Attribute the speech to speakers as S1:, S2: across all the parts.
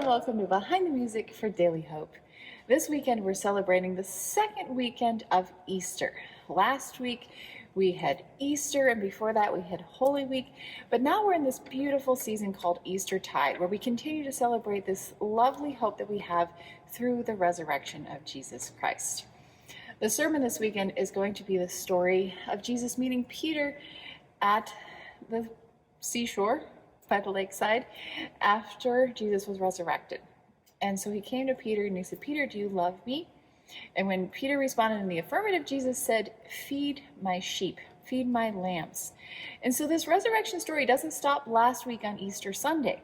S1: and welcome to Behind the Music for Daily Hope. This weekend we're celebrating the second weekend of Easter. Last week we had Easter, and before that we had Holy Week, but now we're in this beautiful season called Eastertide, where we continue to celebrate this lovely hope that we have through the resurrection of Jesus Christ. The sermon this weekend is going to be the story of Jesus meeting Peter at the seashore by the lakeside after Jesus was resurrected. And so he came to Peter and he said, "Peter, do you love me?" And when Peter responded in the affirmative, Jesus said, "Feed my sheep, feed my lambs." And so this resurrection story doesn't stop last week on Easter Sunday.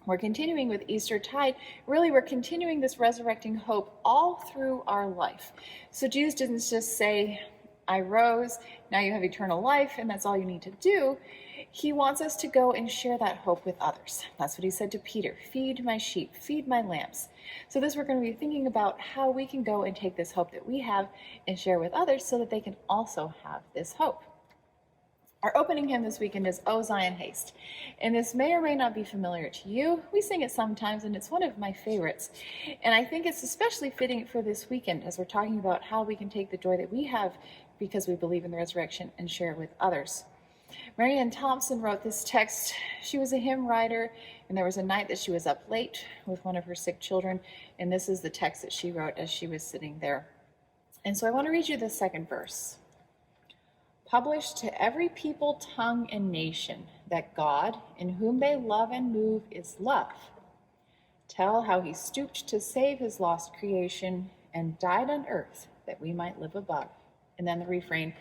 S1: We're continuing with Eastertide. Really, we're continuing this resurrecting hope all through our life. So Jesus didn't just say, "I rose, now you have eternal life, and that's all you need to do." He wants us to go and share that hope with others. That's what he said to Peter, "Feed my sheep, feed my lambs." So this, we're going to be thinking about how we can go and take this hope that we have and share with others so that they can also have this hope. Our opening hymn this weekend is "O Zion, Haste." And this may or may not be familiar to you. We sing it sometimes, and it's one of my favorites. And I think it's especially fitting for this weekend as we're talking about how we can take the joy that we have because we believe in the resurrection and share it with others. Marianne Thompson wrote this text. She was a hymn writer, and there was a night that she was up late with one of her sick children, and this is the text that she wrote as she was sitting there. And so I want to read you the second verse. "Publish to every people, tongue, and nation that God, in whom they love and move, is love. Tell how he stooped to save his lost creation and died on earth that we might live above." And then the refrain,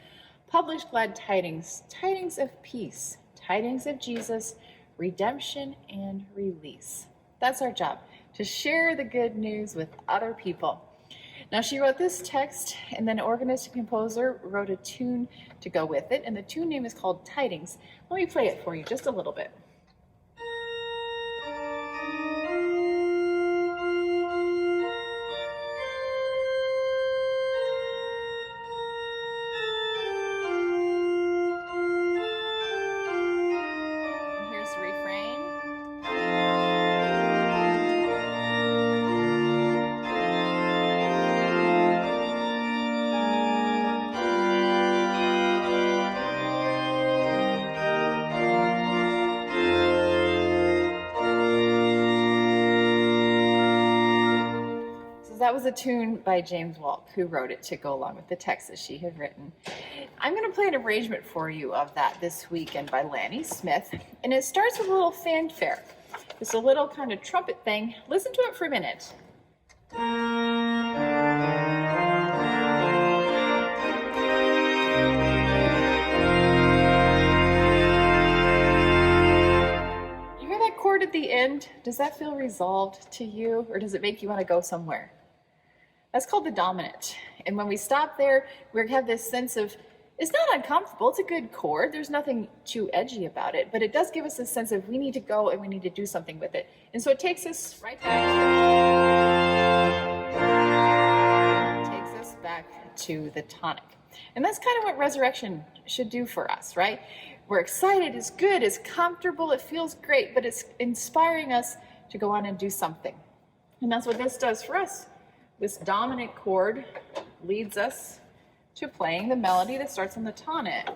S1: "Publish glad tidings, tidings of peace, tidings of Jesus, redemption and release." That's our job, to share the good news with other people. Now, she wrote this text, and then organist and composer wrote a tune to go with it, and the tune name is called Tidings. Let me play it for you just a little bit. That was a tune by James Walk, who wrote it to go along with the text that she had written. I'm going to play an arrangement for you of that this weekend by Lanny Smith, and it starts with a little fanfare. It's a little kind of trumpet thing. Listen to it for a minute. You hear that chord at the end? Does that feel resolved to you, or does it make you want to go somewhere? That's called the dominant. And when we stop there, we have this sense of, it's not uncomfortable, it's a good chord, there's nothing too edgy about it, but it does give us this sense of we need to go and we need to do something with it. And so it takes us right back to the tonic. And that's kind of what resurrection should do for us, right? We're excited, it's good, it's comfortable, it feels great, but it's inspiring us to go on and do something. And that's what this does for us. This dominant chord leads us to playing the melody that starts on the tonic.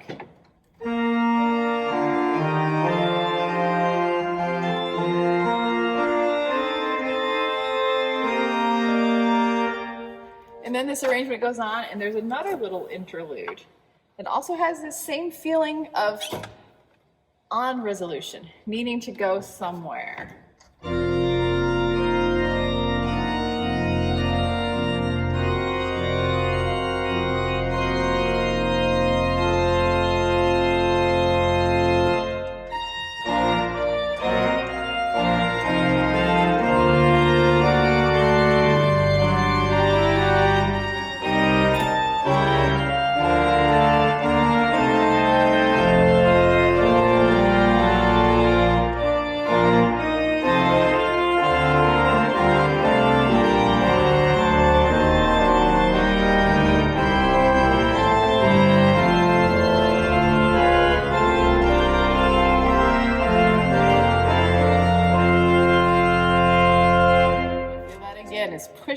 S1: And then this arrangement goes on, and there's another little interlude that also has this same feeling of on resolution, needing to go somewhere.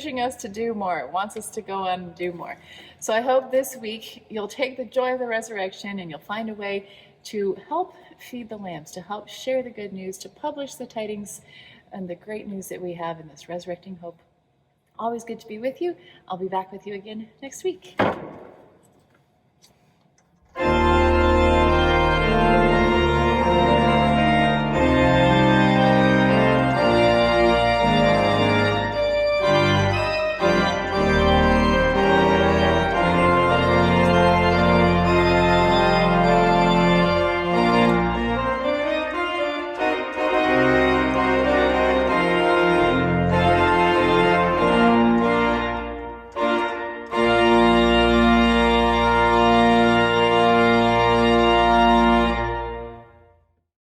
S1: pushing us to do more, wants us to go on and do more. So I hope this week you'll take the joy of the resurrection and you'll find a way to help feed the lambs, to help share the good news, to publish the tidings and the great news that we have in this resurrecting hope. Always good to be with you. I'll be back with you again next week.